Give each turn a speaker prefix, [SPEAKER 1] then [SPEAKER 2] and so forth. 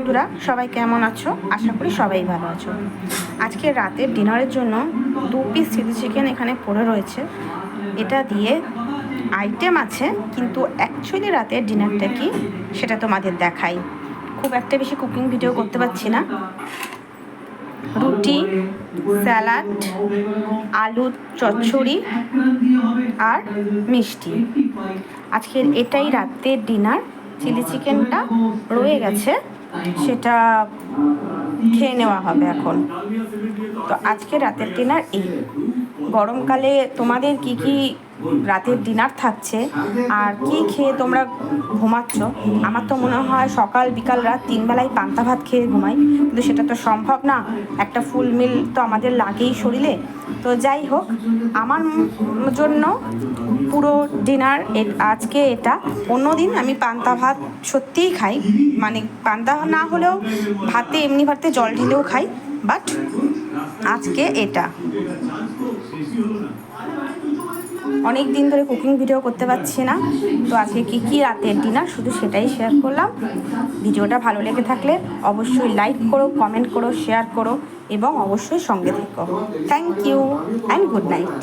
[SPEAKER 1] বন্ধুরা, সবাই কেমন আছো? আশা করি সবাই ভালো আছো। আজকে রাতের ডিনারের জন্য 2 পিস চিলি চিকেন এখানে পড়ে রয়েছে। এটা দিয়ে আইটেম আছে, কিন্তু অ্যাকচুয়ালি রাতের ডিনারটা কি সেটা তোমাদের দেখাই। খুব একটা বেশি কুকিং ভিডিও করতে পারছি না। রুটি, স্যালাড, আলু চচ্চড়ি আর মিষ্টি। আজকের এটাই রাতের ডিনার। চিলি চিকেনটা রয়ে গেছে, সেটা খেয়ে নেওয়া হবে এখন। তো আজকে রাতের ডিনার এই। গরমকালে তোমাদের কি কি রাতের ডিনার থাকছে আর কি খেয়ে তোমরা ঘুমাচ্ছ? আমার তো মনে হয় সকাল বিকাল রাত 3 বেলায় পান্তা ভাত খেয়ে ঘুমাই, কিন্তু সেটা তো সম্ভব না। একটা ফুল মিল তো আমাদের লাগেই শরীরে। তো যাই হোক, আমার জন্য পুরো ডিনার আজকে এটা। অন্যদিন আমি পান্তা ভাত সত্যিই খাই, মানে পান্তা না হলেও ভাতে এমনি ভাতে জল ঢেলেও খাই, বাট আজকে এটা। অনেক দিন ধরে কুকিং ভিডিও করতে পারছি না, তো আজকে কী কী রাতের ডিনার শুধু সেটাই শেয়ার করলাম। ভিডিওটা ভালো লেগে থাকলে অবশ্যই লাইক করো, কমেন্ট করো, শেয়ার করো এবং অবশ্যই সঙ্গে থেকো। Thank you and good night.